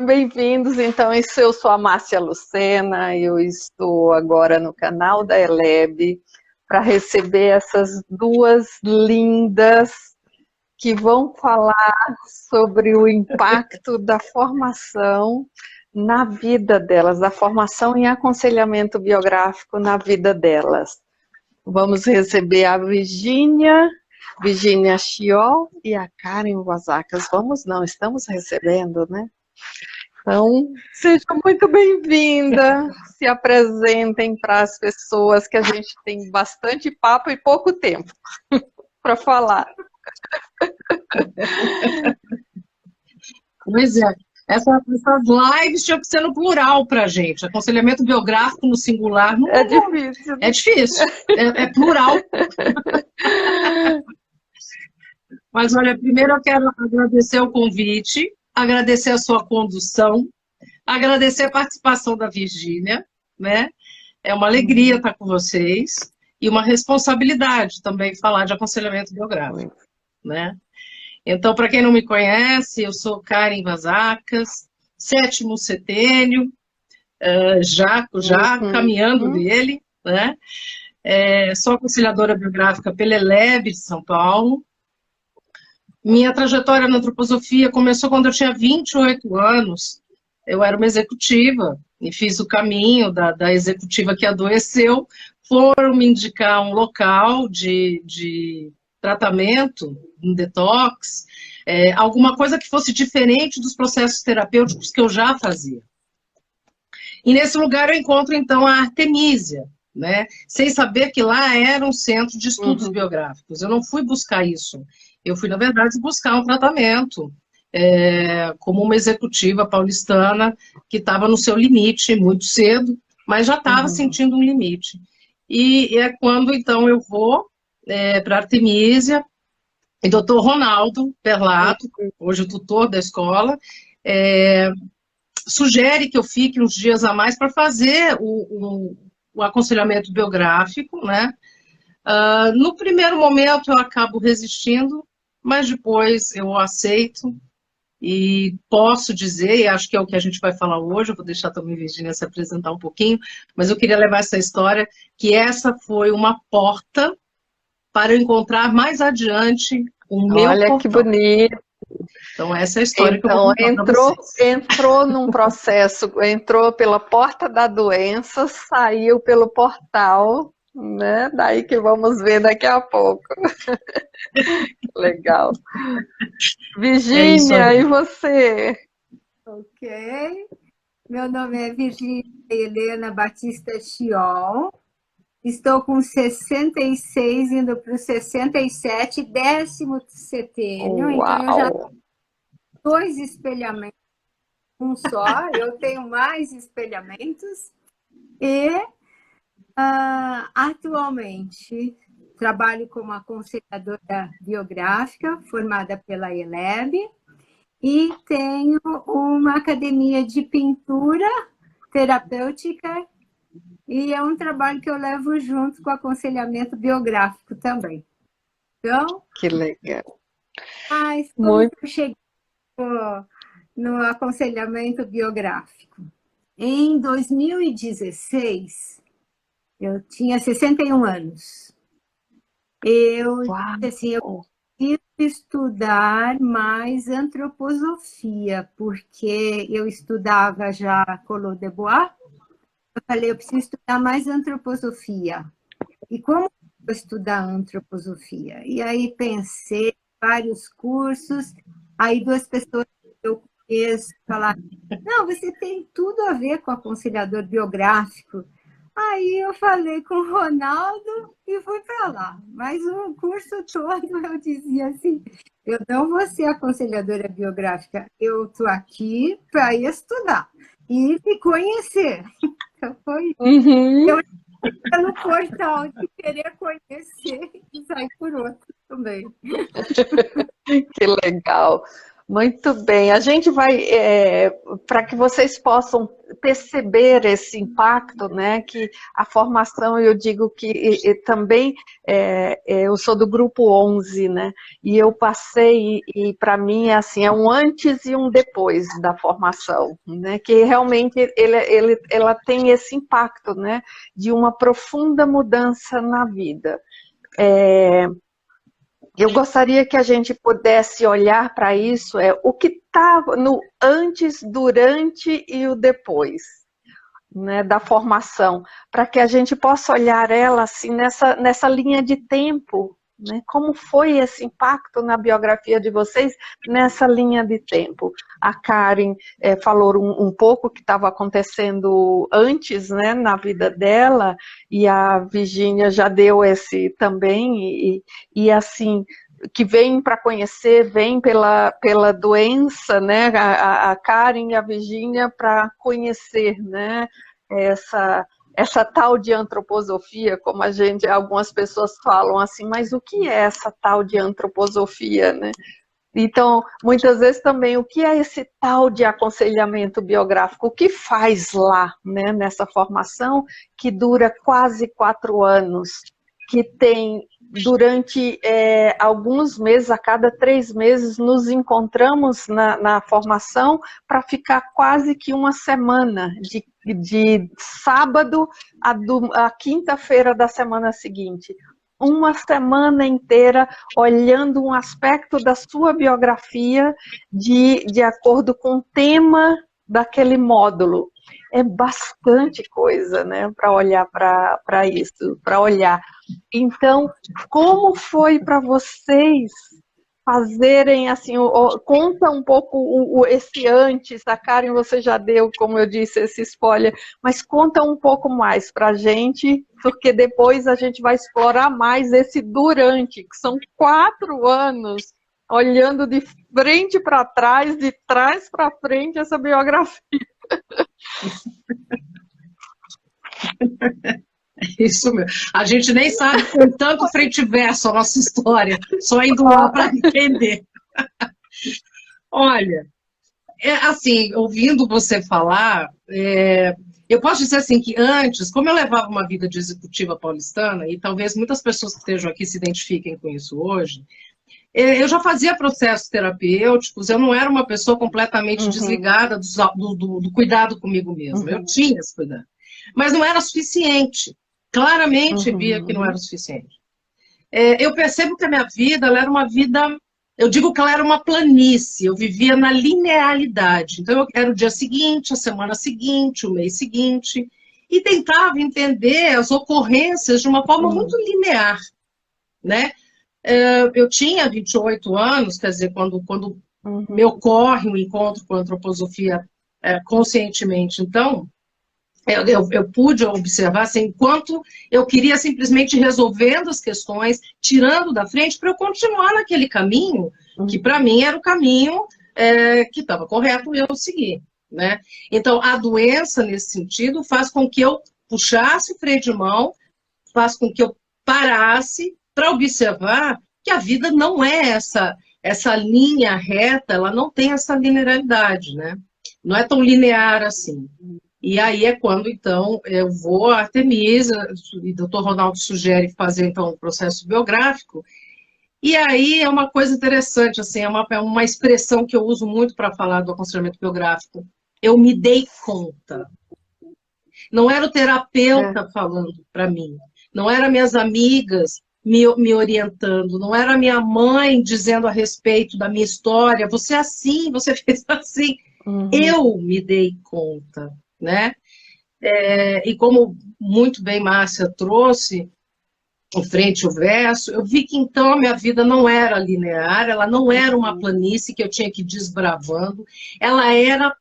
Bem-vindos. Então, eu sou a Márcia Lucena, eu estou agora no canal da Eleb para receber essas duas lindas que vão falar sobre o impacto da formação na vida delas, da formação em aconselhamento biográfico na vida delas. Vamos receber a Virginia Chiol e a Karen Wasakas. Estamos recebendo, né? Então, seja muito bem-vinda, se apresentem para as pessoas, que a gente tem bastante papo e pouco tempo para falar. Pois é, essas lives tinham que ser no plural para a gente, aconselhamento biográfico no singular não é difícil. É difícil, é plural. Mas olha, primeiro eu quero agradecer o convite, agradecer a sua condução, agradecer a participação da Virgínia, né? É uma alegria estar com vocês e uma responsabilidade também falar de aconselhamento biográfico, né? Então, para quem não me conhece, eu sou Karen Wasakas, 7º setênio, já caminhando dele, né? Sou aconselhadora biográfica pela Eleb de São Paulo. Minha trajetória na antroposofia começou quando eu tinha 28 anos. Eu era uma executiva e fiz o caminho da executiva que adoeceu. Foram me indicar um local de tratamento, um detox, alguma coisa que fosse diferente dos processos terapêuticos que eu já fazia. E nesse lugar eu encontro, então, a Artemisia, né? Sem saber que lá era um centro de estudos biográficos. Eu não fui buscar isso. Eu fui, na verdade, buscar um tratamento como uma executiva paulistana que estava no seu limite muito cedo, mas já estava sentindo um limite. E é quando, então, eu vou para a Artemisia, e doutor Ronaldo Perlato, hoje o tutor da escola, sugere que eu fique uns dias a mais para fazer o aconselhamento biográfico, né? No primeiro momento eu acabo resistindo, mas depois eu aceito e posso dizer, e acho que é o que a gente vai falar hoje, eu vou deixar também a Virginia se apresentar um pouquinho, mas eu queria levar essa história, que essa foi uma porta para eu encontrar mais adiante o meu Olha portal. Que bonito. Então essa é a história que eu vou contar para vocês. Entrou num processo, entrou pela porta da doença, saiu pelo portal, né? Daí que vamos ver daqui a pouco. Legal. Virginia, e você? Ok. Meu nome é Virginia Helena Batista Chiol. Estou com 66, indo para o 67, 10º setênio. Então, eu já tenho 2 espelhamentos, um só. Eu tenho mais espelhamentos. E, atualmente, trabalho como aconselhadora biográfica, formada pela Eleb, e tenho uma academia de pintura terapêutica, e é um trabalho que eu levo junto com o aconselhamento biográfico também. Então, que legal. Mas como eu cheguei no aconselhamento biográfico? Em 2016, eu tinha 61 anos. Eu disse assim, eu preciso estudar mais antroposofia, porque eu estudava já Collot de Bois. Eu falei, eu preciso estudar mais antroposofia. E como eu vou estudar antroposofia? E aí pensei, vários cursos, aí 2 pessoas que eu conheço falaram, não, você tem tudo a ver com aconselhador biográfico. Aí eu falei com o Ronaldo e fui para lá. Mas o curso todo eu dizia assim, eu não vou ser aconselhadora biográfica, eu estou aqui para estudar e me conhecer. Então foi eu no portal de querer conhecer e sair por outro também. Que legal. Muito bem, a gente vai, para que vocês possam perceber esse impacto, né, que a formação, eu digo que também, eu sou do grupo 11, né, e eu passei, e para mim, assim, é um antes e um depois da formação, né, que realmente ela tem esse impacto, né, de uma profunda mudança na vida. Eu gostaria que a gente pudesse olhar para isso, o que estava no antes, durante e o depois, né, da formação, para que a gente possa olhar ela assim, nessa linha de tempo, né, como foi esse impacto na biografia de vocês nessa linha de tempo. A Karen falou um pouco o que estava acontecendo antes, né, na vida dela, e a Virgínia já deu esse também, e assim, que vem para conhecer, vem pela doença, né, a Karen e a Virgínia para conhecer, né, essa tal de antroposofia, como algumas pessoas falam assim, mas o que é essa tal de antroposofia, né? Então, muitas vezes também, o que é esse tal de aconselhamento biográfico? O que faz lá, né, nessa formação que dura quase 4 anos, que tem, durante alguns meses, a cada 3 meses, nos encontramos na formação para ficar quase que uma semana, de sábado a quinta-feira da semana seguinte. Uma semana inteira olhando um aspecto da sua biografia de acordo com o tema daquele módulo. É bastante coisa, né, para olhar para isso, para olhar. Então, como foi para vocês fazerem, assim, conta um pouco esse antes, a Karen você já deu, como eu disse, esse spoiler, mas conta um pouco mais para a gente, porque depois a gente vai explorar mais esse durante, que são 4 anos, olhando de frente para trás, de trás para frente, essa biografia. Isso mesmo. A gente nem sabe com tanto frente e verso a nossa história, só indo lá para entender. Olha, assim, ouvindo você falar, eu posso dizer assim que antes, como eu levava uma vida de executiva paulistana, e talvez muitas pessoas que estejam aqui se identifiquem com isso hoje, eu já fazia processos terapêuticos, eu não era uma pessoa completamente desligada do cuidado comigo mesma, eu tinha esse cuidado. Mas não era suficiente. Claramente via que não era suficiente. Eu percebo que a minha vida, ela era uma vida, eu digo que ela era uma planície, eu vivia na linearidade. Então, era o dia seguinte, a semana seguinte, o mês seguinte, e tentava entender as ocorrências de uma forma muito linear, né? Eu tinha 28 anos, quer dizer, quando me ocorre um encontro com a antroposofia conscientemente, então, eu pude observar assim, enquanto eu queria simplesmente resolvendo as questões, tirando da frente, para eu continuar naquele caminho, que para mim era o caminho que estava correto eu seguir, né? Então, a doença, nesse sentido, faz com que eu puxasse o freio de mão, faz com que eu parasse para observar que a vida não é essa linha reta, ela não tem essa linearidade, né? Não é tão linear assim. E aí é quando, então, eu vou à Artemisa, e o Dr. Ronaldo sugere fazer, então, um processo biográfico, e aí é uma coisa interessante, assim, é uma expressão que eu uso muito para falar do aconselhamento biográfico. Eu me dei conta. Não era o terapeuta falando para mim, não eram minhas amigas me orientando, não era minha mãe dizendo a respeito da minha história, você é assim, você fez assim. Eu me dei conta. Né? E como muito bem Márcia trouxe, em frente ao verso, eu vi que então a minha vida não era linear, ela não era uma planície que eu tinha que ir desbravando, ela era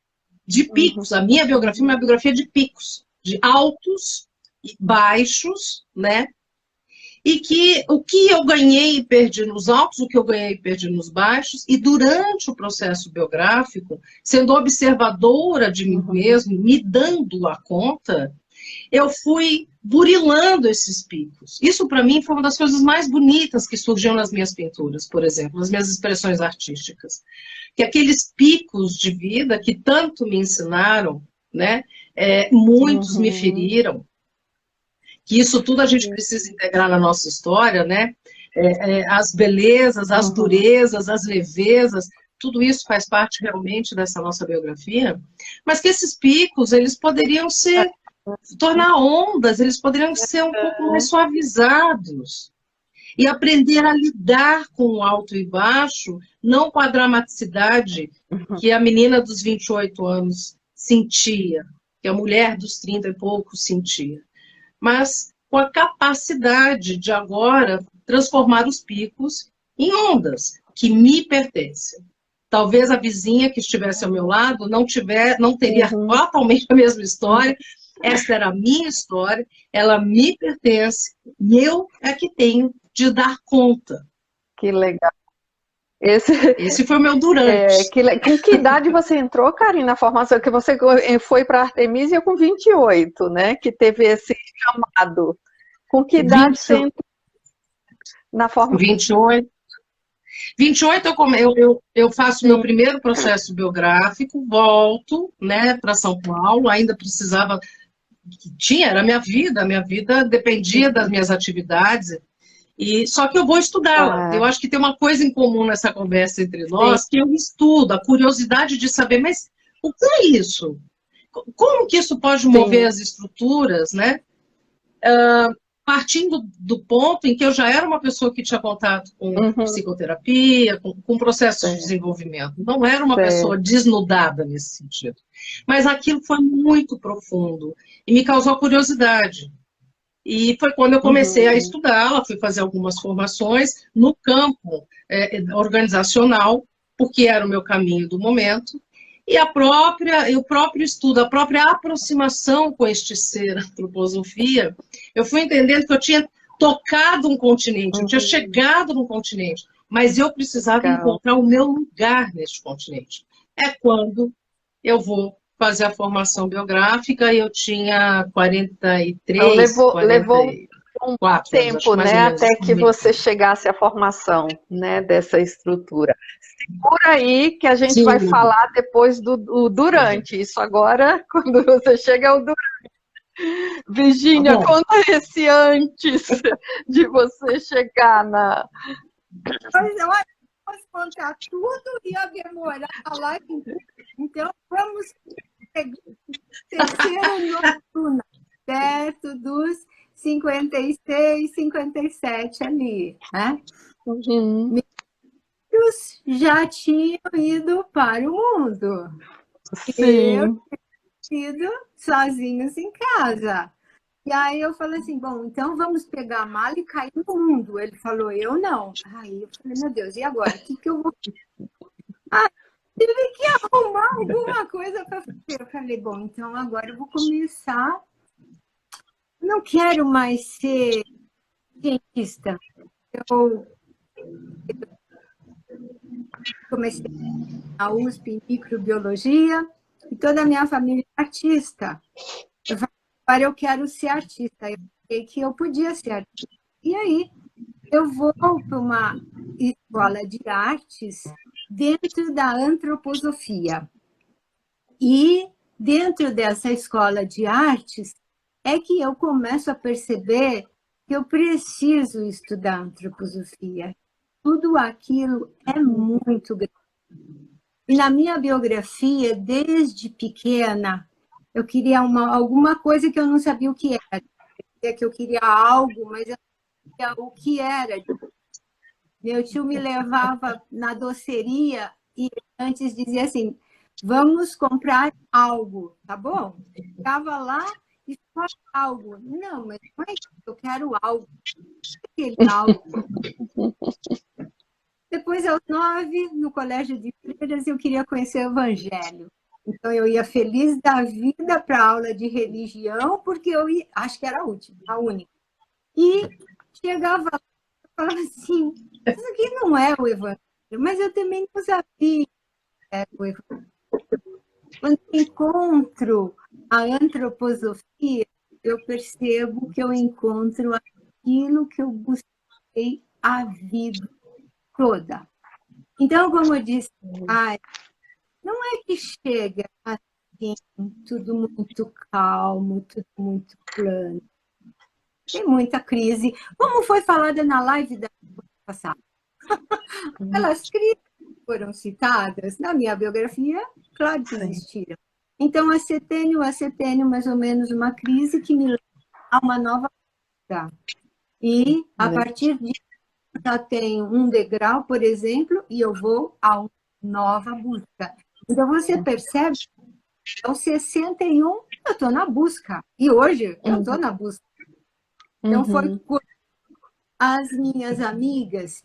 de picos, a minha biografia é uma biografia de picos, de altos e baixos, né? E que o que eu ganhei e perdi nos altos, o que eu ganhei e perdi nos baixos, e durante o processo biográfico, sendo observadora de mim mesmo, me dando a conta, eu fui burilando esses picos. Isso, para mim, foi uma das coisas mais bonitas que surgiu nas minhas pinturas, por exemplo, nas minhas expressões artísticas. Que aqueles picos de vida que tanto me ensinaram, né, muitos me feriram, que isso tudo a gente precisa integrar na nossa história, né? As belezas, as durezas, as levezas, tudo isso faz parte realmente dessa nossa biografia, mas que esses picos, eles poderiam se tornar ondas, eles poderiam ser um pouco mais suavizados e aprender a lidar com o alto e baixo, não com a dramaticidade que a menina dos 28 anos sentia, que a mulher dos 30 e poucos sentia, mas com a capacidade de agora transformar os picos em ondas que me pertencem. Talvez a vizinha que estivesse ao meu lado não teria totalmente a mesma história. Essa era a minha história, ela me pertence, e eu é que tenho de dar conta. Que legal. Esse foi o meu durante. Com que idade você entrou, Karine, na formação? Que você foi para a Artemisia com 28, né? Que teve esse chamado. Com que idade você entrou na formação? 28. 28 eu faço meu primeiro processo biográfico, volto, né, para São Paulo, ainda precisava... era a minha vida dependia das minhas atividades, só que eu vou estudá-la. Eu acho que tem uma coisa em comum nessa conversa entre nós, que eu estudo, a curiosidade de saber, mas o que é isso? Como que isso pode mover as estruturas, né? Partindo do ponto em que eu já era uma pessoa que tinha contato com psicoterapia, com processo de desenvolvimento. Não era uma pessoa desnudada nesse sentido. Mas aquilo foi muito profundo e me causou curiosidade. E foi quando eu comecei a estudá-la, fui fazer algumas formações no campo organizacional, porque era o meu caminho do momento. E o próprio estudo, a própria aproximação com este ser, antroposofia, eu fui entendendo que eu tinha tocado um continente, eu tinha chegado num continente, mas eu precisava encontrar o meu lugar neste continente. É quando eu vou fazer a formação biográfica e eu tinha 43, então, levou um tempo, anos, né, até que você chegasse à formação, né, dessa estrutura. Segura aí que a gente vai falar depois do durante. Isso agora, quando você chega ao durante. Virgínia, conta esse antes de você chegar na... Pois é, olha, posso contar tudo e ia demorar a live. Então, vamos pegar o terceiro noturno, perto dos 56, 57 ali, né? Já tinham ido para o mundo. Sim. Ido sozinhos em casa. E aí eu falei assim, bom, então vamos pegar a mala e cair no mundo. Ele falou, eu não. Aí eu falei, meu Deus, e agora? O que eu vou... tive que arrumar alguma coisa para fazer. Eu falei, bom, então agora eu vou começar. Não quero mais ser cientista. Eu comecei a USP em microbiologia e toda a minha família é artista. Eu falei, agora eu quero ser artista. Eu falei que eu podia ser artista. E aí eu vou para uma escola de artes dentro da antroposofia. E dentro dessa escola de artes é que eu começo a perceber que eu preciso estudar antroposofia. Tudo aquilo é muito grande. E na minha biografia, desde pequena, eu queria alguma coisa que eu não sabia o que era. Que eu queria algo, mas eu não sabia o que era. Meu tio me levava na doceria e antes dizia assim, vamos comprar algo, tá bom? Ficava lá e só algo. Não, mas não é isso, eu quero algo. Aquele algo. Depois, aos 9, no colégio de freiras, eu queria conhecer o Evangelho. Então, eu ia feliz da vida para a aula de religião, porque eu acho que era a única. E chegava lá e falava assim, isso aqui não é o Evangelho, mas eu também não sabia que era o Evangelho. Quando eu encontro a antroposofia, eu percebo que eu encontro aquilo que eu busquei a vida toda. Então, como eu disse, não é que chega assim, tudo muito calmo, tudo muito plano. Tem muita crise, como foi falado na live da semana passada. Aquelas crises foram citadas na minha biografia, claro que existiram. Então, a setênio, mais ou menos uma crise que me leva a uma nova vida. E, a partir disso, já tenho um degrau, por exemplo, e eu vou a uma nova busca. Então, você percebe, aos 61, eu estou na busca. E hoje, eu estou na busca. Então, foi as minhas amigas,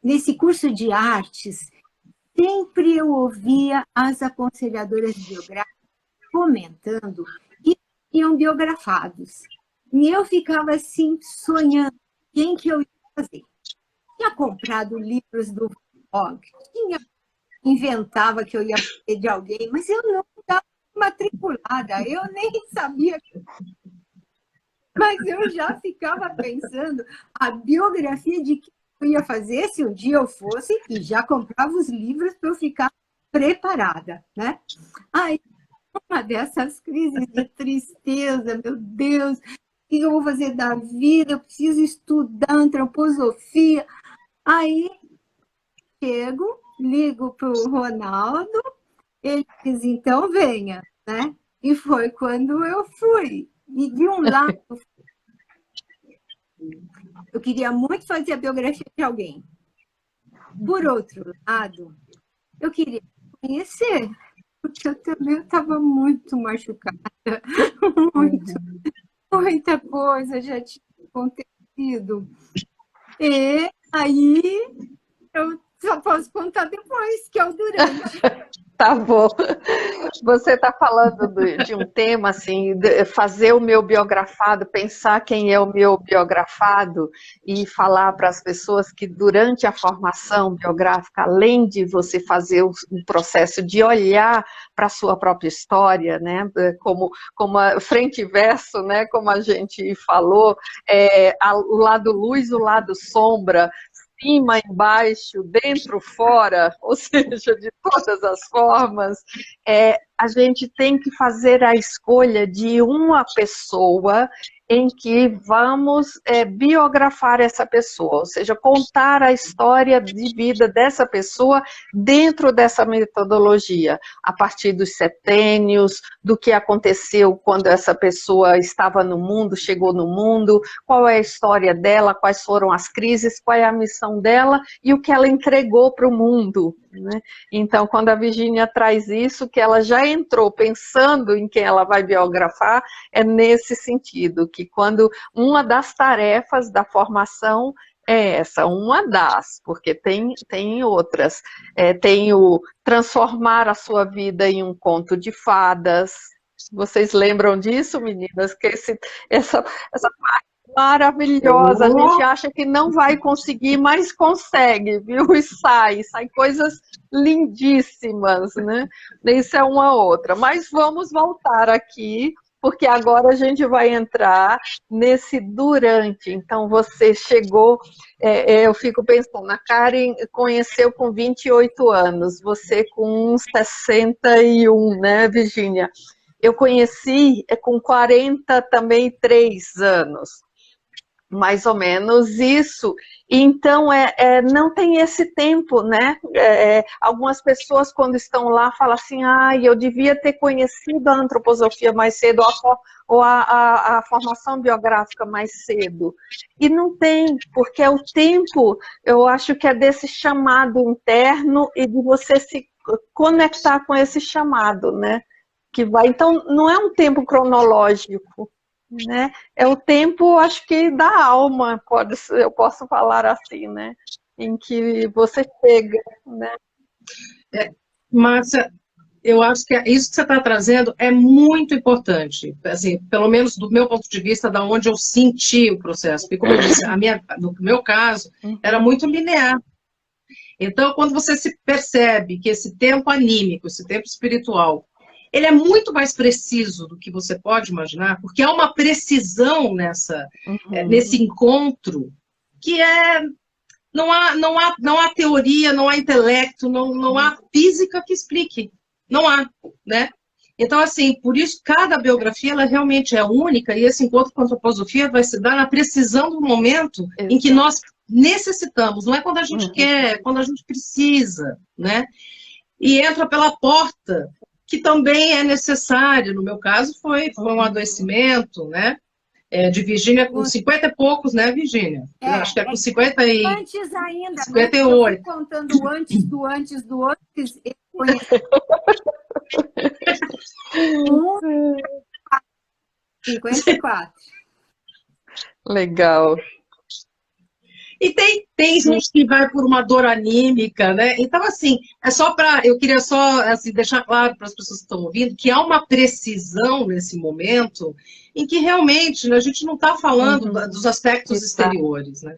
nesse curso de artes, sempre eu ouvia as aconselhadoras biográficas comentando que iam biografados. E eu ficava assim, sonhando quem que eu ia fazer. Tinha comprado livros do Van Gogh, inventava que eu ia fazer de alguém, mas eu não estava matriculada, eu nem sabia. Mas eu já ficava pensando a biografia de que eu ia fazer se um dia eu fosse, e já comprava os livros para eu ficar preparada, né? Aí, uma dessas crises de tristeza, meu Deus, o que eu vou fazer da vida? Eu preciso estudar antroposofia. Aí, chego, ligo para o Ronaldo, ele diz, então venha, né? E foi quando eu fui. E de um lado, eu queria muito fazer a biografia de alguém. Por outro lado, eu queria conhecer, porque eu também estava muito machucada, muita coisa já tinha acontecido. E aí, eu só posso contar depois, que é o durante. Tá bom. Você está falando de um tema, assim, de fazer o meu biografado, pensar quem é o meu biografado e falar para as pessoas que durante a formação biográfica, além de você fazer o processo de olhar para a sua própria história, né, como a frente e verso, né, como a gente falou, o lado luz, o lado sombra, cima, embaixo, dentro, fora, ou seja, de todas as formas, a gente tem que fazer a escolha de uma pessoa em que vamos biografar essa pessoa, ou seja, contar a história de vida dessa pessoa dentro dessa metodologia, a partir dos setênios, do que aconteceu quando essa pessoa estava no mundo, chegou no mundo, qual é a história dela, quais foram as crises, qual é a missão dela e o que ela entregou para o mundo, né? Então, quando a Virginia traz isso, que ela já entrou pensando em quem ela vai biografar, é nesse sentido, que quando uma das tarefas da formação é essa, uma das, porque tem outras, tem o transformar a sua vida em um conto de fadas. Vocês lembram disso, meninas? Que essa parte maravilhosa, a gente acha que não vai conseguir, mas consegue, viu? E sai coisas lindíssimas, né? Isso é uma outra. Mas vamos voltar aqui, porque agora a gente vai entrar nesse durante. Então, você chegou, eu fico pensando, a Karen conheceu com 28 anos, você com 61, né, Virginia? Eu conheci com 40 também, 3 anos. Mais ou menos isso. Então, não tem esse tempo, né? Algumas pessoas, quando estão lá, falam assim, eu devia ter conhecido a antroposofia mais cedo, ou a formação biográfica mais cedo. E não tem, porque o tempo, eu acho que é desse chamado interno e de você se conectar com esse chamado, né? Que vai, então, não é um tempo cronológico, né? É o tempo, acho que da alma, eu posso falar assim, né? Em que você chega, né? Márcia, eu acho que isso que você está trazendo é muito importante, assim, pelo menos do meu ponto de vista, da onde eu senti o processo. Porque, como eu disse, no meu caso, era muito linear. Então, quando você se percebe que esse tempo anímico, esse tempo espiritual, ele é muito mais preciso do que você pode imaginar, porque há uma precisão nesse encontro que não há teoria, não há intelecto, não há física que explique. Não há, né? Então, assim, por isso, cada biografia, ela realmente é única, e esse encontro com a antroposofia vai se dar na precisão do momento em que nós necessitamos. Não é quando a gente quer, é quando a gente precisa, né? E entra pela porta, que também é necessário. No meu caso, foi um adoecimento, né? De Virgínia com 50 e poucos, né, Virgínia? Acho que é com 50 e... Antes ainda, 58. Eu fui contando o antes do antes do antes. 54. Legal. E tem gente que vai por uma dor anímica, né? Então, assim, eu queria só assim, deixar claro para as pessoas que estão ouvindo que há uma precisão nesse momento em que realmente a gente não está falando dos aspectos exteriores, né?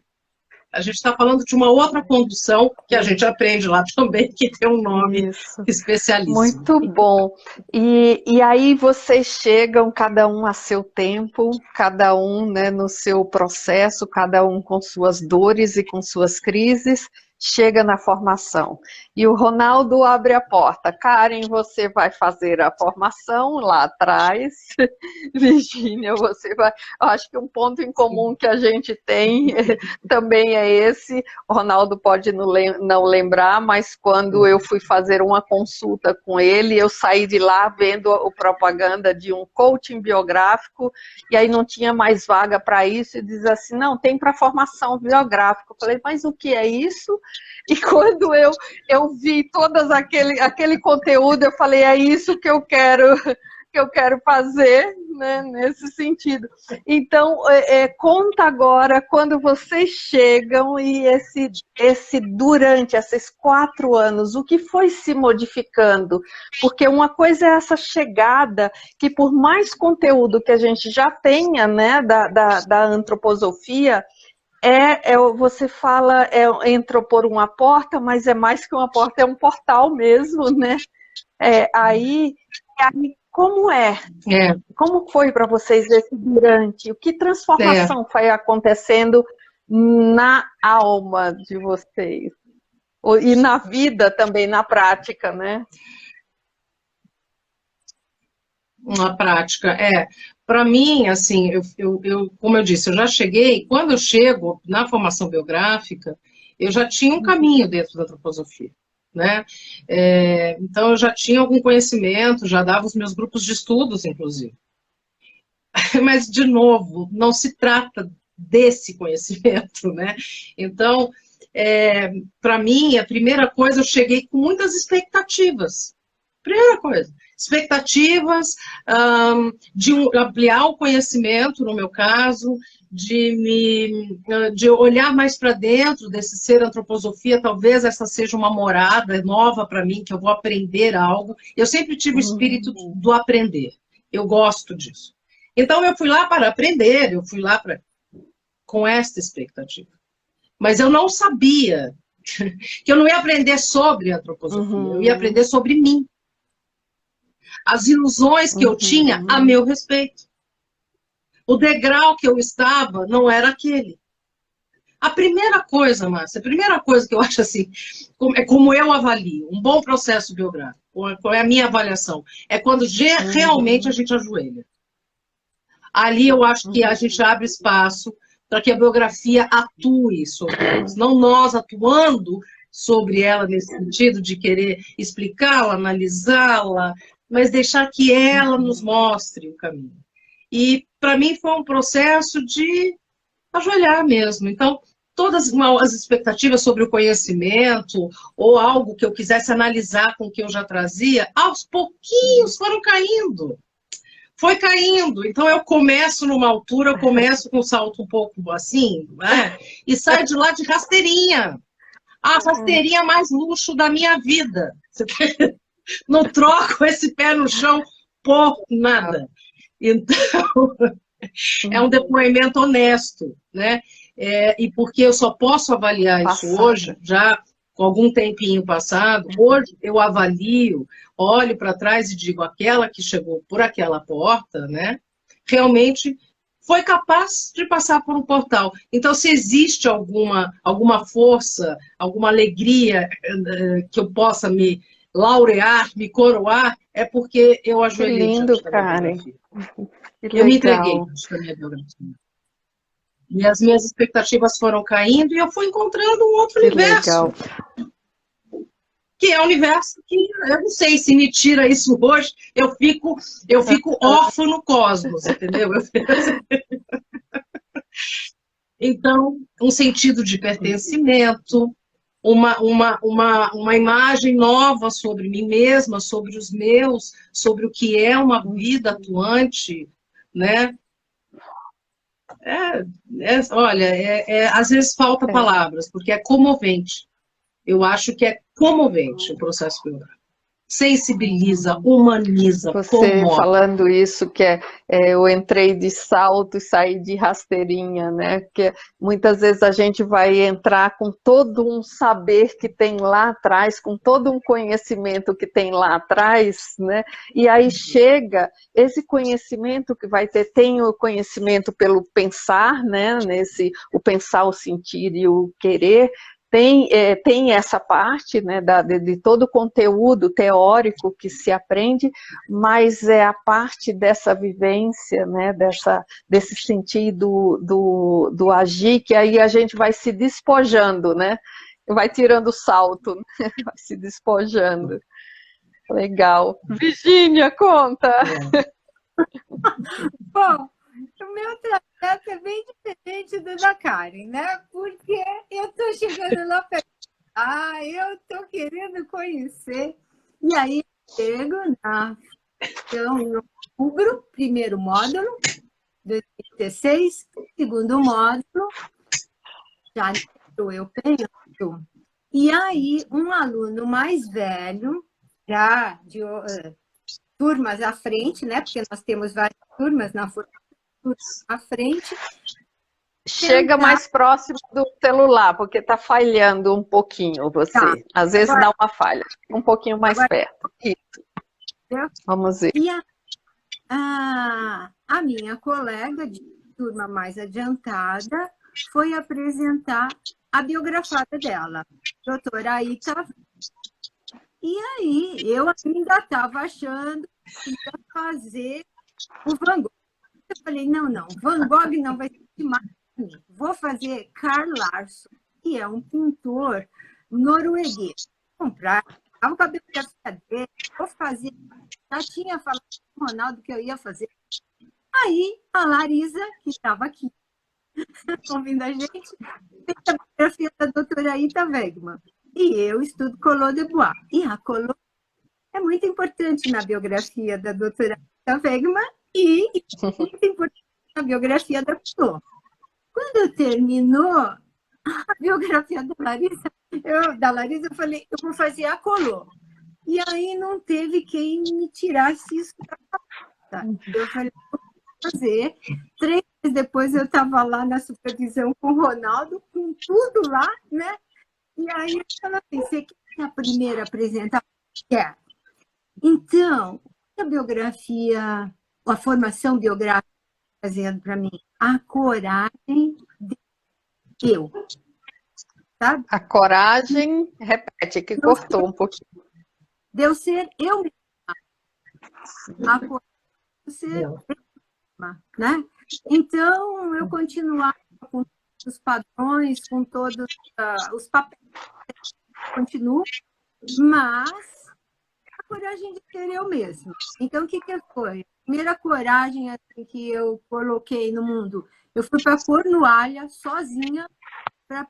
A gente está falando de uma outra condução que a gente aprende lá também, que tem um nome especialíssimo. Muito bom. E aí vocês chegam, cada um a seu tempo, cada um, né, no seu processo, cada um com suas dores e com suas crises, chega na formação. E o Ronaldo abre a porta. Karen, você vai fazer a formação lá atrás. Virgínia, você vai... Eu acho que um ponto em comum que a gente tem também é esse. O Ronaldo pode não lembrar, mas quando eu fui fazer uma consulta com ele, eu saí de lá vendo a propaganda de um coaching biográfico, e aí não tinha mais vaga para isso, e diz assim, não, tem para formação biográfica. Eu falei, mas o que é isso? E quando eu vi todo aquele conteúdo, eu falei, é isso que eu quero fazer, né, nesse sentido. Então, conta agora, quando vocês chegam e durante esses 4 anos, o que foi se modificando? Porque uma coisa é essa chegada, que por mais conteúdo que a gente já tenha, né, da antroposofia, você fala, entrou por uma porta, mas é mais que uma porta, é um portal mesmo, né? Aí, como Como foi para vocês esse durante? Que transformação foi acontecendo na alma de vocês? E na vida também, na prática, né? Na prática, Para mim, assim, como eu disse, eu já cheguei, quando eu chego na formação biográfica, eu já tinha um caminho dentro da antroposofia, né? Então, eu já tinha algum conhecimento, já dava os meus grupos de estudos, inclusive. Mas, de novo, não se trata desse conhecimento, né? Então, para mim, a primeira coisa, eu cheguei com muitas expectativas. Primeira coisa, expectativas de ampliar o conhecimento, no meu caso, de olhar mais para dentro desse ser antroposofia, talvez essa seja uma morada nova para mim, que eu vou aprender algo. Eu sempre tive o espírito do aprender, eu gosto disso. Então, eu fui lá para aprender, eu fui lá com esta expectativa. Mas eu não sabia que eu não ia aprender sobre antroposofia, eu ia aprender sobre mim. As ilusões que eu tinha a meu respeito. O degrau que eu estava não era aquele. A primeira coisa, Márcia, a primeira coisa que eu acho assim, é como eu avalio um bom processo biográfico, qual é a minha avaliação, é quando realmente a gente ajoelha. Ali eu acho que a gente abre espaço para que a biografia atue sobre nós, não nós atuando sobre ela nesse sentido de querer explicá-la, analisá-la, mas deixar que ela nos mostre o caminho. E, para mim, foi um processo de ajoelhar mesmo. Então, todas as expectativas sobre o conhecimento, ou algo que eu quisesse analisar com o que eu já trazia, aos pouquinhos foram caindo. Foi caindo. Então, eu começo numa altura, eu começo com um salto um pouco assim, né? E saio de lá de rasteirinha. A rasteirinha mais luxo da minha vida. Não troco esse pé no chão por nada. Então, é um depoimento honesto, né? E porque eu só posso avaliar isso hoje, já com algum tempinho passado, hoje eu avalio, olho para trás e digo, aquela que chegou por aquela porta, né, realmente foi capaz de passar por um portal. Então, se existe alguma força, alguma alegria que eu possa me laurear, me coroar, é porque eu Que ajoelhei lindo, diante da minha Karen. biografia. Que Eu me entreguei legal. diante da minha biografia. E as minhas expectativas foram caindo e eu fui encontrando um outro Que universo. legal. Que é um universo que eu não sei se me tira isso hoje, eu fico órfã no cosmos, entendeu? Então, um sentido de pertencimento, uma imagem nova sobre mim mesma, sobre os meus, sobre o que é uma vida atuante, né? Olha, às vezes falta palavras, porque é comovente. Eu acho que é comovente o processo biográfico. Sensibiliza, humaniza, Você comove. falando isso, eu entrei de salto e saí de rasteirinha, né? Porque muitas vezes a gente vai entrar com todo um saber que tem lá atrás, com todo um conhecimento que tem lá atrás, né? E aí chega esse conhecimento que vai ter, tem o conhecimento pelo pensar, né? O pensar, o sentir e o querer. Tem essa parte, né, de todo o conteúdo teórico que se aprende, mas é a parte dessa vivência, né, desse sentido do agir, que aí a gente vai se despojando, né, vai tirando o salto, né, vai se despojando. Legal. Virgínia, conta! Bom, o meu trajeto é bem diferente do da Karen, né? Porque eu estou chegando lá perto. Eu estou querendo conhecer. E aí, chego então, em outubro, primeiro módulo, 2016, segundo módulo, janeiro, eu penso. E aí, um aluno mais velho, já de turmas à frente, né? Porque nós temos várias turmas na formação à frente. Chega mais próximo do celular, porque está falhando um pouquinho você. Tá. Às vezes Agora, dá uma falha. Um pouquinho mais perto. Isso. Vamos ver. E a minha colega de turma mais adiantada foi apresentar a biografada dela, doutora Aita. E aí, eu ainda estava achando que ia fazer o Van Gogh. Eu falei, não, Van Gogh não vai ser demais para mim. Vou fazer Carl Larsson, que é um pintor norueguês. Vou comprar, estava com a biografia dele, vou fazer. Já tinha falado com o Ronaldo que eu ia fazer. Aí, a Larisa, que estava aqui, ouvindo a gente, fez a biografia da doutora Aita Wegman. E eu estudo Collot de Bois. E a Collot é muito importante na biografia da doutora Aita Wegman e muito importante na biografia da Collot. Quando terminou a biografia da Larisa, eu falei, eu vou fazer a Collot. E aí não teve quem me tirasse isso da cabeça. Eu falei, vou fazer. 3 dias depois eu estava lá na supervisão com o Ronaldo, com tudo lá, né? E aí eu falei assim, você quer a primeira apresentação? Quer. Então, a biografia, a formação biográfica fazendo para mim, a coragem de eu. Sabe? A coragem, repete, que cortou um pouquinho. De eu ser eu mesma. A coragem de ser eu mesma, né? Então, eu continuava com os padrões, com todos os papéis, continuo, mas a coragem de ser eu mesma. Então, o que foi? A primeira coragem assim, que eu coloquei no mundo, eu fui para Cornualha, sozinha, para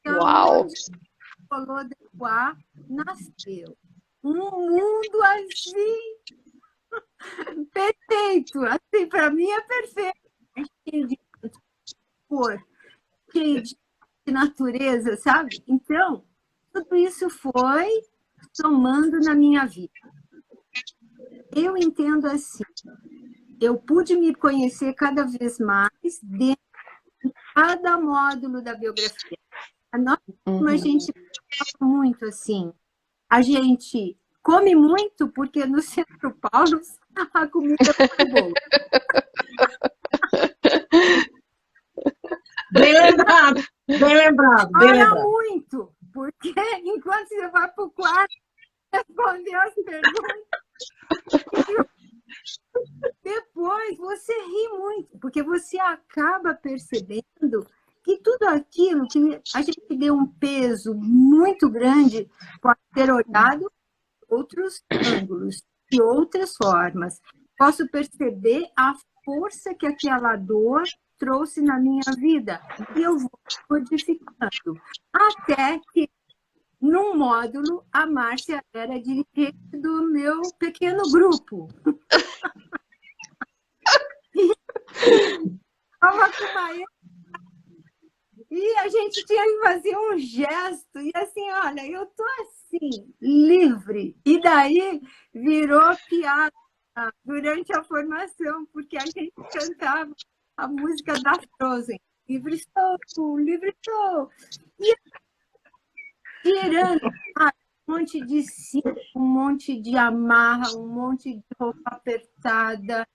onde o Collot de Bois nasceu. Um mundo assim, perfeito. Assim, para mim é perfeito. Cheio de cor, cheio de natureza, sabe? Então, tudo isso foi somando na minha vida. Eu entendo assim, eu pude me conhecer cada vez mais dentro de cada módulo da biografia. Nós, a gente fala muito assim, a gente come muito porque no Centro Paulo a comida é boa. Bem lembrado, bem lembrado, bem Fala lembrado. muito, porque enquanto você vai para o quarto responder as perguntas, depois você ri muito, porque você acaba percebendo que tudo aquilo que a gente deu um peso muito grande pode ser olhado de outros ângulos, de outras formas. Posso perceber a força que aquela dor trouxe na minha vida e eu vou modificando. Até que, num módulo, a Márcia era dirigente do meu pequeno grupo. E a gente tinha que fazer um gesto, e assim, olha, eu tô assim, livre. E daí virou piada durante a formação, porque a gente cantava a música da Frozen, livre estou, livre estou. E tirando um monte de cinto, um monte de amarra, um monte de roupa apertada,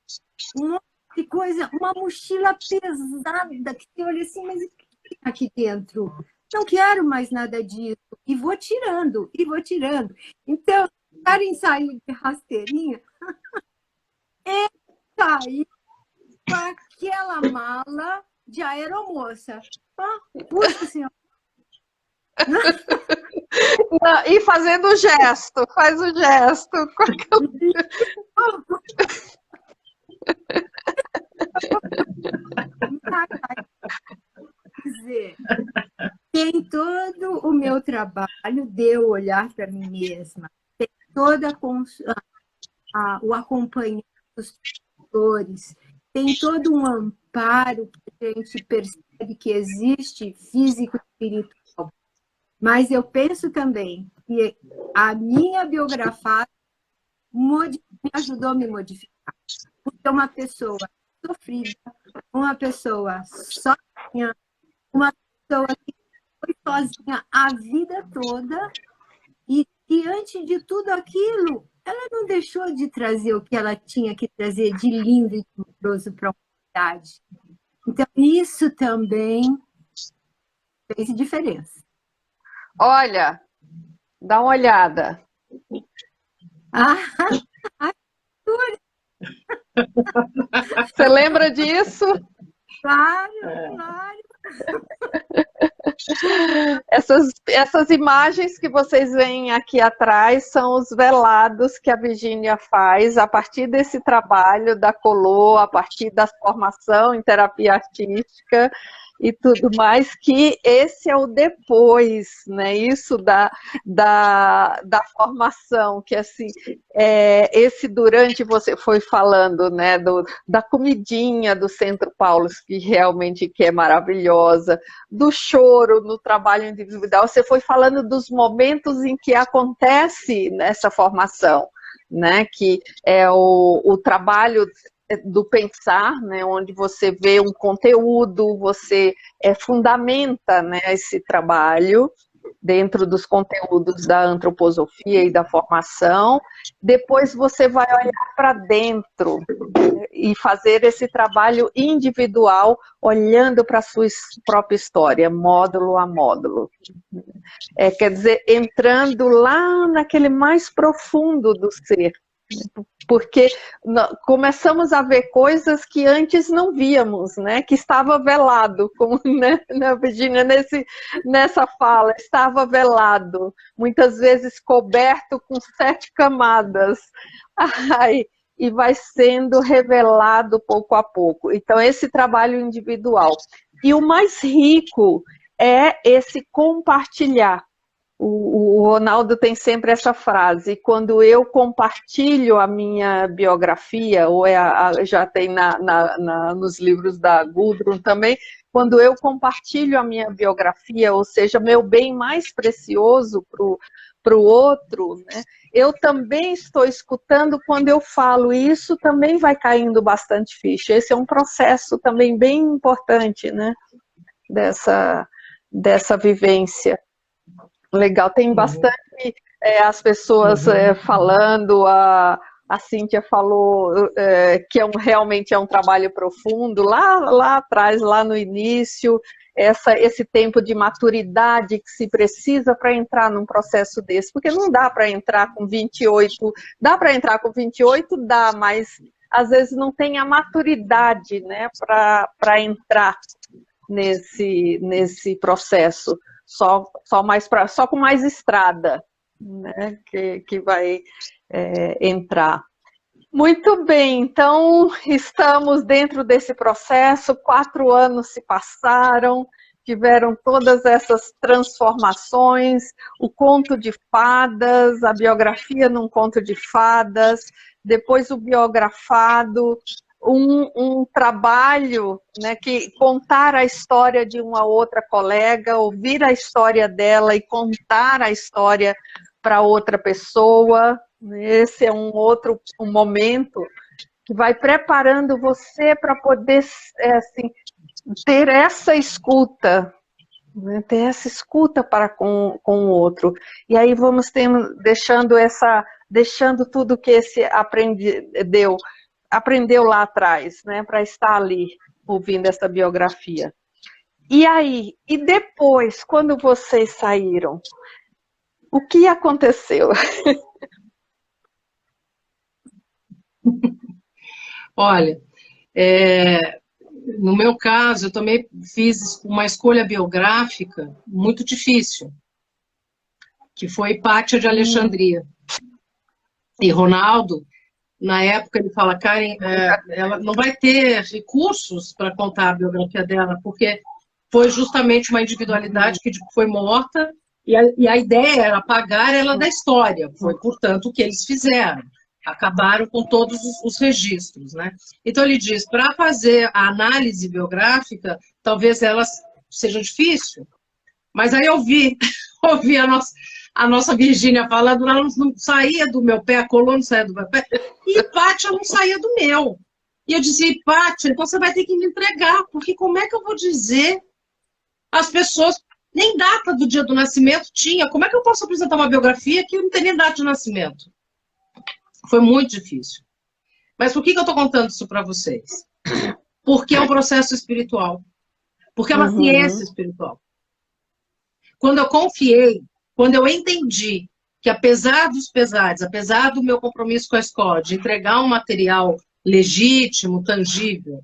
um monte de coisa, uma mochila pesada, que você olha assim, mas o que tem aqui dentro? Não quero mais nada disso. E vou tirando, e vou tirando. Então, para ensaio de rasteirinha, eu saí com aquela mala de aeromoça. Puxa, senhora. E fazendo o gesto, faz o gesto. Dizer, tem todo o meu trabalho de eu olhar para mim mesma, tem toda o acompanhamento dos professores, tem todo um amparo que a gente percebe que existe físico e espiritual. Mas eu penso também que a minha biografia me ajudou a me modificar. Porque uma pessoa sofrida, uma pessoa sozinha, uma pessoa que foi sozinha a vida toda e diante de tudo aquilo, ela não deixou de trazer o que ela tinha que trazer de lindo e amoroso para a humanidade. Então, isso também fez diferença. Olha, dá uma olhada. Você lembra disso? Claro, claro. Essas imagens que vocês veem aqui atrás são os velados que a Virgínia faz a partir desse trabalho da Colô, a partir da formação em terapia artística e tudo mais, que esse é o depois, né? Isso da formação, que assim, esse durante você foi falando, né, da comidinha do Centro Paulo, que realmente que é maravilhosa, do choro no trabalho individual, você foi falando dos momentos em que acontece nessa formação, né, que é o trabalho do pensar, né, onde você vê um conteúdo, você fundamenta, né, esse trabalho dentro dos conteúdos da antroposofia e da formação, depois você vai olhar para dentro e fazer esse trabalho individual, olhando para a sua própria história, módulo a módulo. Quer dizer, entrando lá naquele mais profundo do ser, porque começamos a ver coisas que antes não víamos, né? Que estava velado, como, né, Virgínia, nessa fala, estava velado, muitas vezes coberto com 7 camadas, e vai sendo revelado pouco a pouco. Então, esse trabalho individual. E o mais rico é esse compartilhar. O Ronaldo tem sempre essa frase: quando eu compartilho a minha biografia, ou já tem nos livros da Gudrun também, quando eu compartilho a minha biografia, ou seja, meu bem mais precioso para o outro, né, eu também estou escutando quando eu falo, e isso também vai caindo bastante ficha. Esse é um processo também bem importante, né, dessa vivência. Legal, tem bastante as pessoas falando, a Cíntia falou que realmente é um trabalho profundo, lá atrás, lá no início, esse tempo de maturidade que se precisa para entrar num processo desse, porque não dá para entrar com 28, dá para entrar com 28, dá, mas às vezes não tem a maturidade, né, para entrar nesse processo, só com mais estrada, né, que vai entrar. Muito bem, então estamos dentro desse processo, 4 anos se passaram, tiveram todas essas transformações, o conto de fadas, a biografia num conto de fadas, depois o biografado, um trabalho, né, que contar a história de uma outra colega, ouvir a história dela e contar a história para outra pessoa. Esse é um momento que vai preparando você para poder assim, ter essa escuta, né, ter essa escuta para com o outro. E aí vamos deixando tudo que esse aprendeu lá atrás, né, para estar ali ouvindo essa biografia. E aí, e depois, quando vocês saíram, o que aconteceu? Olha, no meu caso, eu também fiz uma escolha biográfica muito difícil, que foi Hipátia de Alexandria. E Ronaldo, na época, ele fala, Karen, ela não vai ter recursos para contar a biografia dela, porque foi justamente uma individualidade que foi morta, e a ideia era apagar ela da história. Foi, portanto, o que eles fizeram. Acabaram com todos os registros, né? Então, ele diz, para fazer a análise biográfica, talvez ela seja difícil. Mas aí eu ouvi a nossa Virgínia falando, ela não saía do meu pé, a coluna não saía do meu pé, e Hipátia não saía do meu. E eu dizia, Hipátia, então você vai ter que me entregar, porque como é que eu vou dizer às pessoas, nem data do dia do nascimento tinha, como é que eu posso apresentar uma biografia que não tem nem data de nascimento? Foi muito difícil. Mas por que eu estou contando isso para vocês? Porque é um processo espiritual. Porque é uma ciência espiritual. Quando eu confiei, quando eu entendi que apesar dos pesares, apesar do meu compromisso com a escola, de entregar um material legítimo, tangível,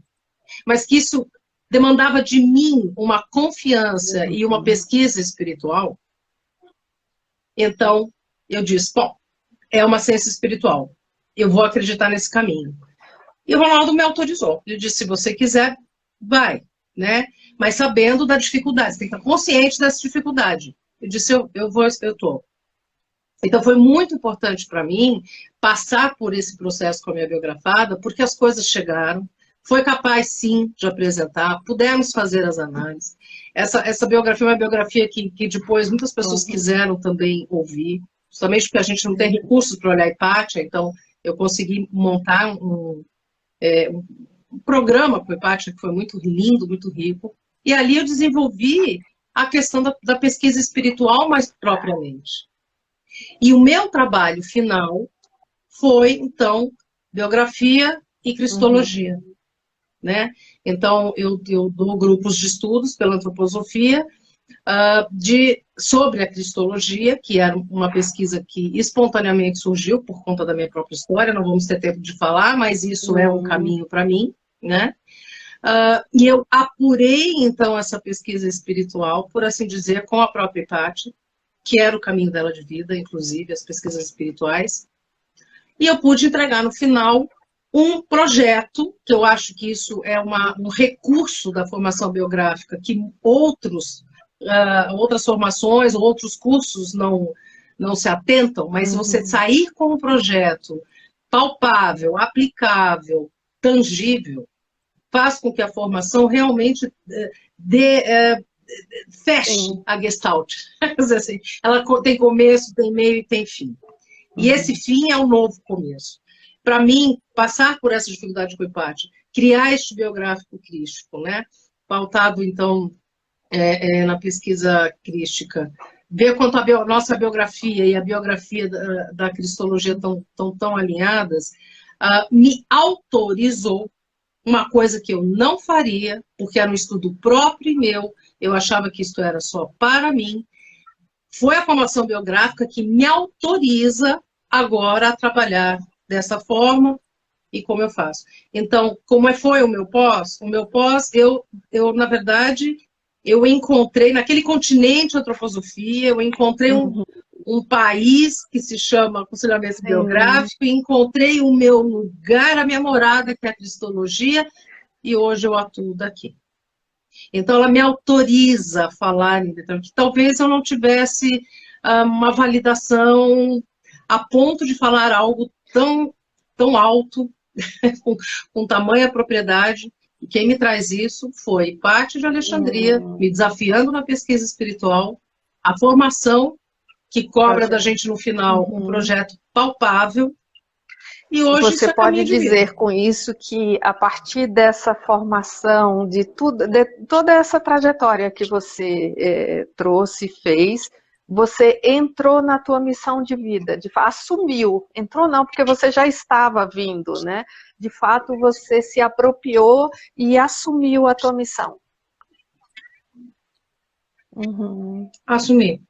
mas que isso demandava de mim uma confiança e uma pesquisa espiritual, então eu disse, bom, é uma ciência espiritual, eu vou acreditar nesse caminho. E o Ronaldo me autorizou. Ele disse, se você quiser, vai, né? Mas sabendo da dificuldade, você tem que estar consciente dessa dificuldade. Eu disse, eu estou. Então foi muito importante para mim passar por esse processo com a minha biografada, porque as coisas chegaram, foi capaz sim de apresentar, pudemos fazer as análises. Essa biografia é uma biografia que depois muitas pessoas quiseram também ouvir, justamente porque a gente não tem recursos para olhar Hipátia, então eu consegui montar um programa com Hipátia que foi muito lindo, muito rico, e ali eu desenvolvi a questão da pesquisa espiritual mais propriamente. E o meu trabalho final foi, então, biografia e cristologia. Né? Então, eu dou grupos de estudos pela antroposofia sobre a cristologia, que era uma pesquisa que espontaneamente surgiu por conta da minha própria história, não vamos ter tempo de falar, mas isso é um caminho para mim, né? E eu apurei, então, essa pesquisa espiritual, por assim dizer, com a própria Hipátia, que era o caminho dela de vida, inclusive, as pesquisas espirituais, e eu pude entregar no final um projeto, que eu acho que isso é um recurso da formação biográfica, que outras formações, outros cursos não se atentam, mas você sair com um projeto palpável, aplicável, tangível, faz com que a formação realmente feche a Gestalt. Assim, ela tem começo, tem meio e tem fim. E esse fim é um novo começo. Para mim, passar por essa dificuldade com o Hipátia, criar este biográfico crístico, né? Pautado, então, na pesquisa crística, ver quanto a nossa biografia e a biografia da cristologia estão tão alinhadas, me autorizou uma coisa que eu não faria, porque era um estudo próprio e meu, eu achava que isto era só para mim. Foi a formação biográfica que me autoriza agora a trabalhar dessa forma e como eu faço. Então, como foi o meu pós? O meu pós, eu na verdade, eu encontrei, naquele continente de antroposofia, eu encontrei um país que se chama aconselhamento biográfico, e encontrei o meu lugar, a minha morada, que é a cristologia, e hoje eu atuo daqui. Então, ela me autoriza a falar em determinado, que talvez eu não tivesse uma validação a ponto de falar algo tão alto, com tamanha propriedade. E quem me traz isso foi Paty de Alexandria, me desafiando na pesquisa espiritual, a formação que cobra da gente no final um projeto palpável. E hoje você pode dizer com isso que a partir dessa formação, de toda essa trajetória que você trouxe e fez, você entrou na tua missão de vida, assumiu, entrou não, porque você já estava vindo, né? De fato, você se apropriou e assumiu a tua missão. Assumi.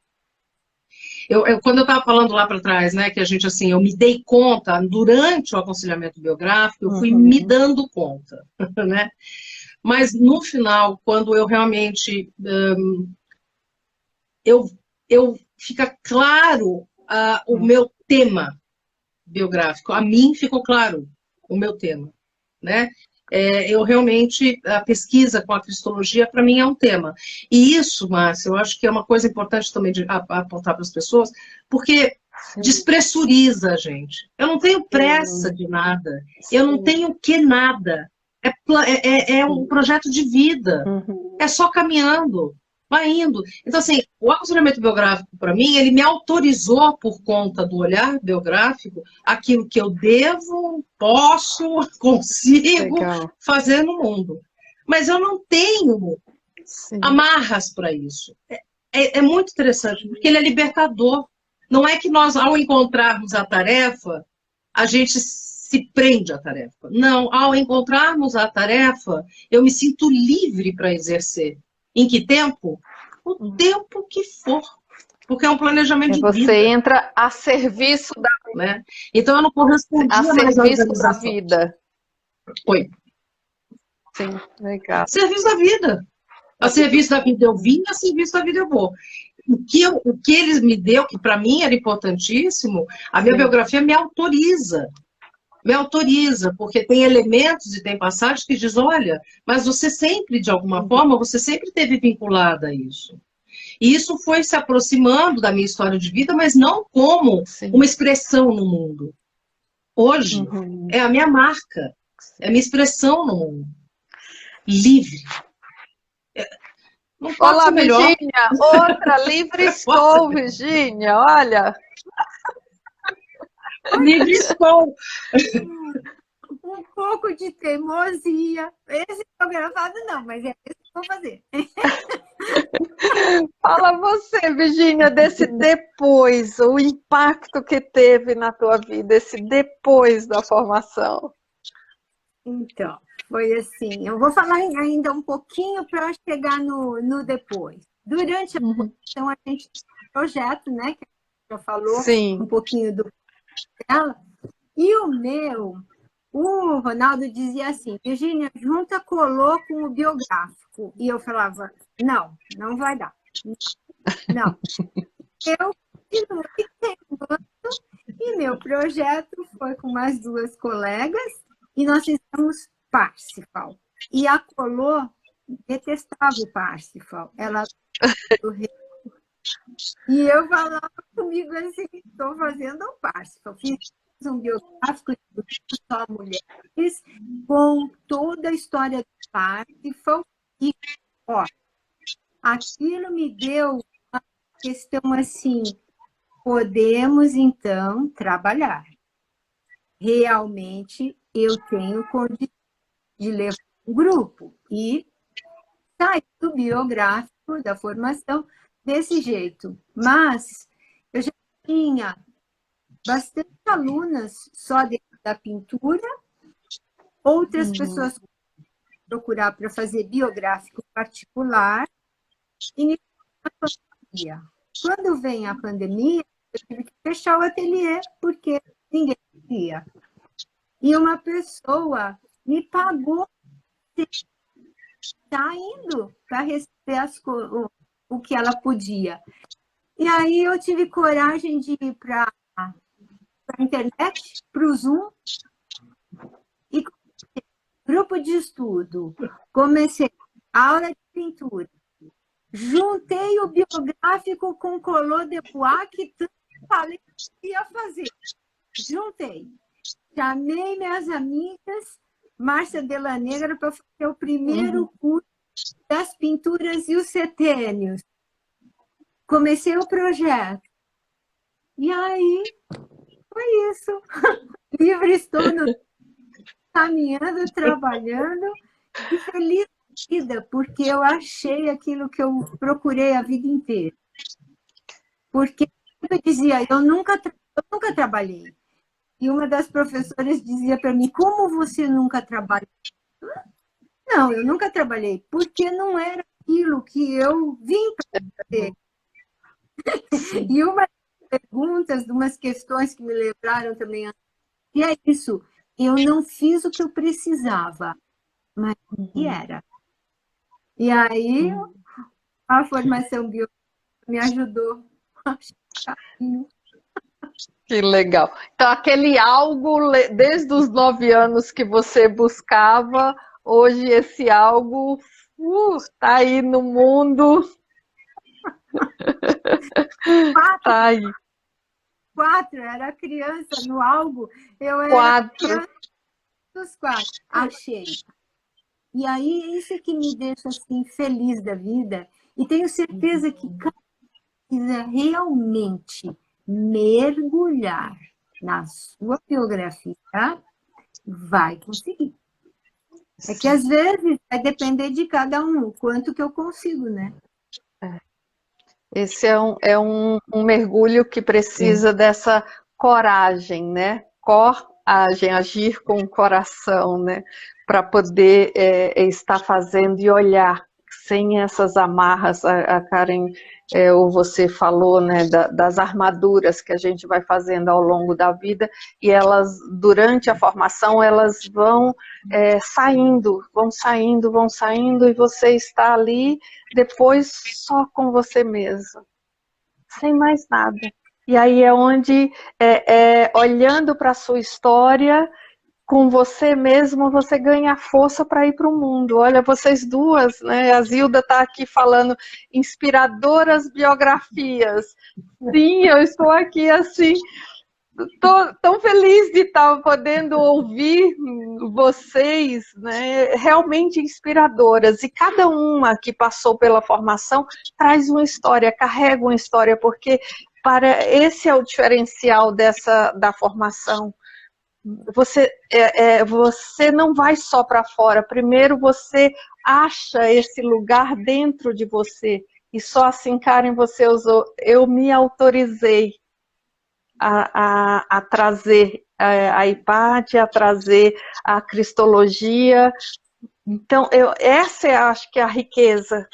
Quando eu estava falando lá para trás, né, que a gente, assim, eu me dei conta, durante o aconselhamento biográfico, eu fui me dando conta, né? Mas, no final, quando eu realmente... fica claro o meu tema biográfico. A mim ficou claro o meu tema, né? Eu realmente, a pesquisa com a cristologia, para mim, é um tema. E isso, Márcia, eu acho que é uma coisa importante também de apontar para as pessoas, porque despressuriza a gente. Eu não tenho pressa de nada, eu não tenho que nada. É um projeto de vida, é só caminhando. Vai indo. Então, assim, o aconselhamento biográfico, para mim, ele me autorizou, por conta do olhar biográfico, aquilo que eu devo, posso, consigo fazer no mundo. Mas eu não tenho amarras para isso. É muito interessante, porque ele é libertador. Não é que nós, ao encontrarmos a tarefa, a gente se prende à tarefa. Não, ao encontrarmos a tarefa, eu me sinto livre para exercer. Em que tempo? O tempo que for. Porque é um planejamento de vida. Você entra a serviço da vida. Né? Então eu não correspondia mais à serviço da vida. Oi. Sim, legal. Serviço da vida. A serviço da vida eu vim, a serviço da vida eu vou. O que eles me deu, que para mim era importantíssimo, a minha biografia me autoriza. Me autoriza, porque tem elementos e tem passagens que diz, olha, mas você sempre, de alguma forma, você sempre esteve vinculada a isso. E isso foi se aproximando da minha história de vida, mas não como uma expressão no mundo. Hoje, é a minha marca, é a minha expressão no mundo. Livre. Não pode Olá, ser melhor. Virgínia, outra livre estou, Virgínia, olha. Livre estou. Um pouco de teimosia. Esse gravado não, mas é isso que eu vou fazer. Fala você, Virgínia, desse depois, o impacto que teve na tua vida, esse depois da formação. Então, foi assim, eu vou falar ainda um pouquinho para chegar no depois. Durante a formação, a gente tinha um projeto, né, que a gente já falou um pouquinho do dela, e o Ronaldo dizia assim, Virgínia, junta colou com o biográfico. E eu falava, não vai dar. Não. Eu continuei tentando, e meu projeto foi com mais 2 colegas, e nós fizemos Parsifal. E a Colô detestava o Parsifal. Ela... E eu falava comigo assim, estou fazendo o Parsifal. Fiz um biográfico de só mulheres, com toda a história do Parsifal. E, ó, aquilo me deu uma questão assim, podemos, então, trabalhar. Realmente, eu tenho condição de levar um grupo. E saiu do biográfico da formação desse jeito. Mas eu já tinha bastante alunas só dentro da pintura, outras pessoas procurar para fazer biográfico particular, e a pandemia. Quando vem a pandemia, eu tive que fechar o ateliê, porque ninguém queria. E uma pessoa me pagou, está indo para receber o que ela podia. E aí eu tive coragem de ir para a internet, para o Zoom, e grupo de estudo. Comecei aula de pintura. Juntei o biográfico com o Collot de Bois, que tanto falei que ia fazer. Juntei. Chamei minhas amigas, Márcia Della Negra, para fazer o primeiro curso das pinturas e os setênios. Comecei o projeto. E aí, foi isso. Livre estou caminhando, trabalhando e feliz da vida, porque eu achei aquilo que eu procurei a vida inteira. Porque eu dizia, eu nunca trabalhei. E uma das professoras dizia para mim, como você nunca trabalhou? Não, eu nunca trabalhei, porque não era aquilo que eu vim para fazer. E uma das perguntas, umas questões que me lembraram também, e é isso, eu não fiz o que eu precisava, mas o que era. E aí, a formação biológica me ajudou a achar o caminho. Que legal. Então, aquele algo, desde os 9 anos que você buscava, hoje esse algo está aí no mundo. Tá aí. 4, era criança no algo, eu era 4. criança dos 4. Achei. E aí, é isso que me deixa assim, feliz da vida. E tenho certeza que cada quiser realmente mergulhar na sua biografia, vai conseguir. É que às vezes vai depender de cada um, o quanto que eu consigo, né? Esse é um mergulho que precisa dessa coragem, né? Coragem, agir com o coração, né? Para poder estar fazendo e olhar sem essas amarras. A Karen, ou você falou, né, das armaduras que a gente vai fazendo ao longo da vida, e elas, durante a formação, elas vão saindo, e você está ali depois só com você mesmo, sem mais nada. E aí é onde, olhando para a sua história, com você mesmo, você ganha força para ir para o mundo. Olha, vocês duas, né? A Zilda está aqui falando inspiradoras biografias. Sim, eu estou aqui assim, estou tão feliz de estar podendo ouvir vocês, né? Realmente inspiradoras. E cada uma que passou pela formação traz uma história, carrega uma história, porque esse é o diferencial da formação. Você não vai só para fora. Primeiro você acha esse lugar dentro de você. E só assim, Karen, você usou. Eu me autorizei a trazer a Hipátia, a trazer a cristologia. Então, essa acho que é a riqueza.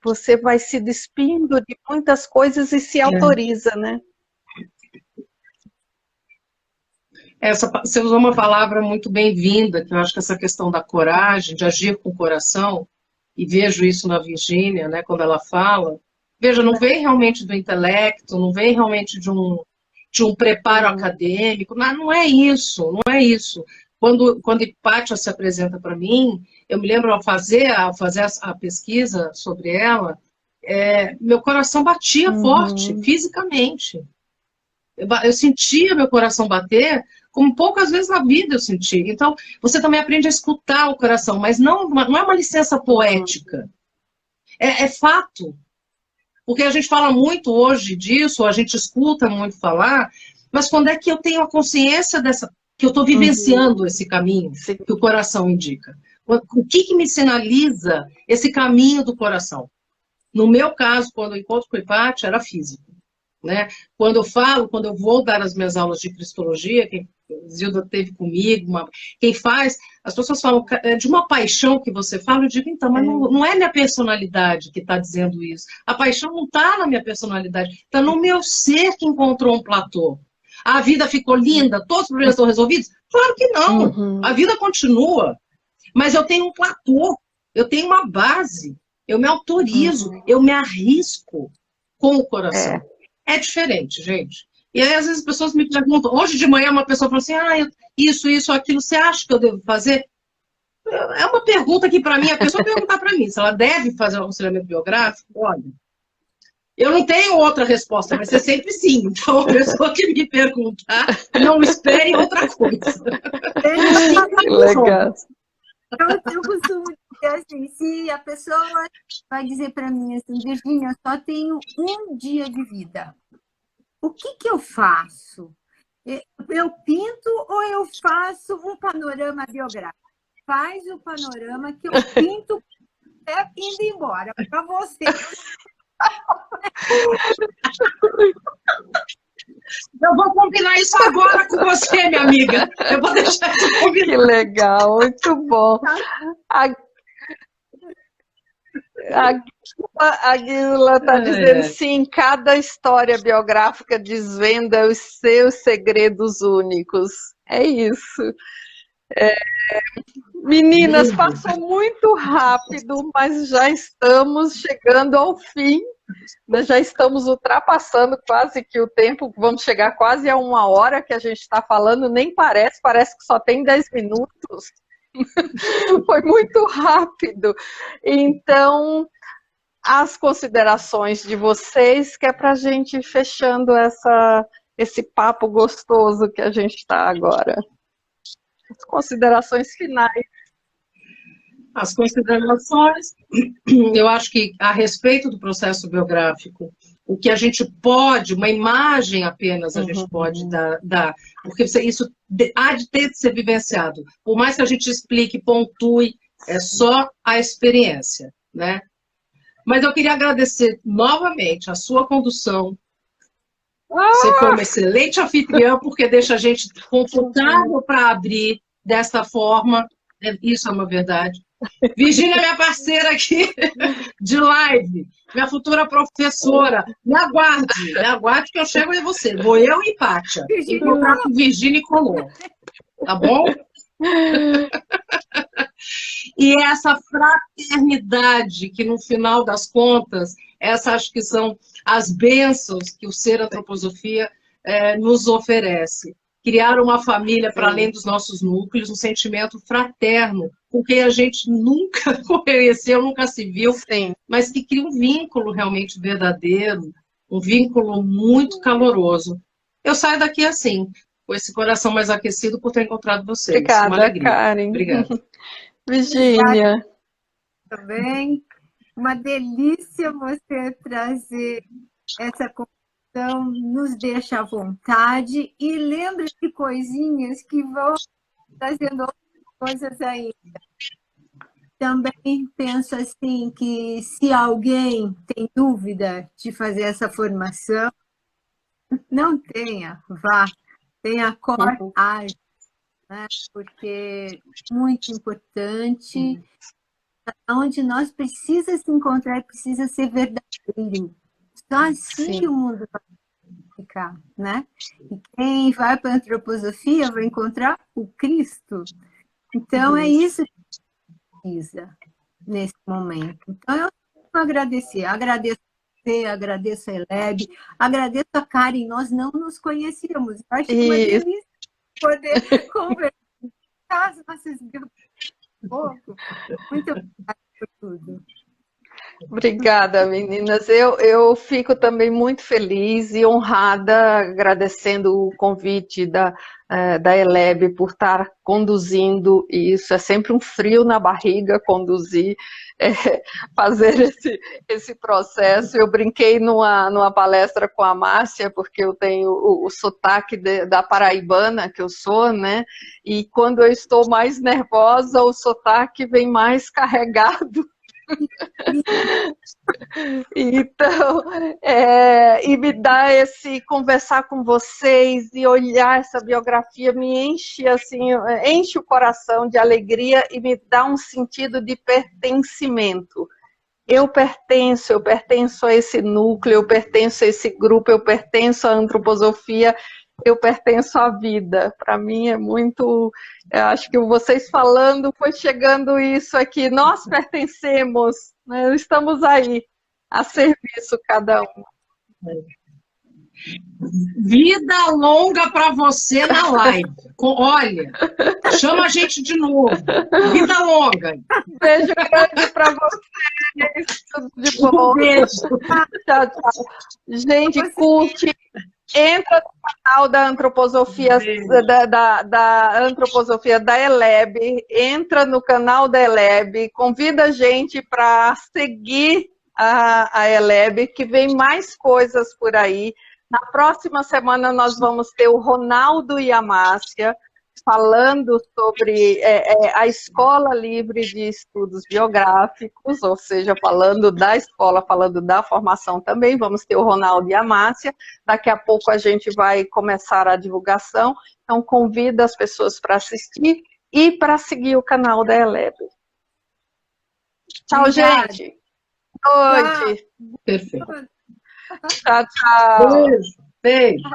Você vai se despindo de muitas coisas e se autoriza, né? Você usou uma palavra muito bem-vinda, que eu acho que essa questão da coragem, de agir com o coração, e vejo isso na Virgínia, né, quando ela fala, veja, não vem realmente do intelecto, não vem realmente de um preparo acadêmico, não é isso, não é isso. Quando Hipátia se apresenta para mim, eu me lembro ao fazer a pesquisa sobre ela, meu coração batia forte, fisicamente. Eu sentia meu coração bater, como poucas vezes na vida eu senti. Então, você também aprende a escutar o coração, mas não é uma licença poética. É fato. Porque a gente fala muito hoje disso, a gente escuta muito falar, mas quando é que eu tenho a consciência que eu estou vivenciando esse caminho que o coração indica? O que me sinaliza esse caminho do coração? No meu caso, quando eu encontro com o Hipátia, era físico, né? Quando eu vou dar as minhas aulas de cristologia, quem Zilda teve comigo, quem faz, as pessoas falam de uma paixão que você fala, eu digo, então, mas não é minha personalidade que está dizendo isso. A paixão não está na minha personalidade, está no meu ser que encontrou um platô. A vida ficou linda, todos os problemas estão resolvidos? Claro que não, a vida continua. Mas eu tenho um platô, eu tenho uma base, eu me autorizo, eu me arrisco com o coração. É diferente, gente. E aí, às vezes, as pessoas me perguntam, hoje de manhã uma pessoa falou assim, isso, aquilo, você acha que eu devo fazer? É uma pergunta que, para mim, a pessoa perguntar para mim, se ela deve fazer um aconselhamento biográfico, olha, eu não tenho outra resposta, vai ser sempre sim. Então, a pessoa que me perguntar, não espere outra coisa. Legal. Eu costumo dizer assim, se a pessoa vai dizer para mim assim, Virgínia, eu só tenho um dia de vida. O que eu faço? Eu pinto ou eu faço um panorama biográfico? Faz o panorama que eu pinto indo embora para você. Eu vou combinar isso agora com você, minha amiga. Eu vou deixar isso combinado. Que legal, muito bom. A Guila está dizendo sim, cada história biográfica desvenda os seus segredos únicos. É isso. Meninas, passou muito rápido, mas já estamos chegando ao fim. Nós já estamos ultrapassando quase que o tempo, vamos chegar quase a 1 hora que a gente está falando, nem parece que só tem 10 minutos. Foi muito rápido. Então, as considerações de vocês, que é para a gente ir fechando esse papo gostoso que a gente está agora. As considerações finais. As considerações, eu acho que a respeito do processo biográfico, o que a gente pode, uma imagem apenas a gente pode dar, porque isso há de ter de ser vivenciado. Por mais que a gente explique, pontue, é só a experiência, né? Mas eu queria agradecer novamente a sua condução. Você foi uma excelente anfitriã, porque deixa a gente confortável para abrir desta forma. Isso é uma verdade. Virgínia, minha parceira aqui de live, minha futura professora, me aguarde que eu chego em você. Vou eu e Hipátia encontrar com Virgínia e Colom, tá bom? E essa fraternidade que, no final das contas, acho que são as bênçãos que o Ser Antroposofia nos oferece. Criar uma família para além dos nossos núcleos, um sentimento fraterno, com quem a gente nunca conheceu, nunca se viu, mas que cria um vínculo realmente verdadeiro, um vínculo muito caloroso. Eu saio daqui assim, com esse coração mais aquecido por ter encontrado vocês. Obrigada, uma alegria. Karen. Obrigada. Virgínia. Também. Uma delícia você trazer essa conversa. Então, nos deixa à vontade e lembra de coisinhas que vão trazendo outras coisas ainda. Também penso assim que se alguém tem dúvida de fazer essa formação, não vá, tenha coragem, né? Porque é muito importante, onde nós precisamos se encontrar, precisa ser verdadeiro. Só assim que o mundo vai ficar, né? E quem vai para a antroposofia vai encontrar o Cristo. Então, é isso que precisa nesse momento. Então, eu quero agradecer. Agradeço você, agradeço a Eleb, agradeço a Karen. Nós não nos conhecíamos. Eu acho uma delícia poder conversar as nossas pouco. Muito obrigada por tudo. Obrigada, meninas. Eu fico também muito feliz e honrada, agradecendo o convite da Eleb por estar conduzindo isso. É sempre um frio na barriga conduzir, fazer esse processo. Eu brinquei numa palestra com a Márcia, porque eu tenho o sotaque da paraibana, que eu sou, né? E quando eu estou mais nervosa, o sotaque vem mais carregado. Então, e me dá conversar com vocês e olhar essa biografia me enche assim, enche o coração de alegria e me dá um sentido de pertencimento. Eu pertenço a esse núcleo, eu pertenço a esse grupo, eu pertenço à antroposofia, eu pertenço à vida. Para mim é muito... Eu acho que vocês falando, foi chegando isso aqui. Nós pertencemos, né? Estamos aí, a serviço cada um. Vida longa para você na live. Olha, chama a gente de novo. Vida longa. Beijo grande para vocês. Tudo de bom. Um beijo. Tchau, tchau. Gente, curte. Entra no canal da antroposofia da antroposofia da Eleb, entra no canal da Eleb, convida a gente para seguir a Eleb, que vem mais coisas por aí. Na próxima semana nós vamos ter o Ronaldo e a Márcia falando sobre a Escola Livre de Estudos Biográficos, ou seja, falando da escola, falando da formação também. Vamos ter o Ronaldo e a Márcia. Daqui a pouco a gente vai começar a divulgação. Então, convido as pessoas para assistir e para seguir o canal da Eleb. Tchau, gente. Boa noite. Perfeito. Tchau, tchau. Beijo. Beijo.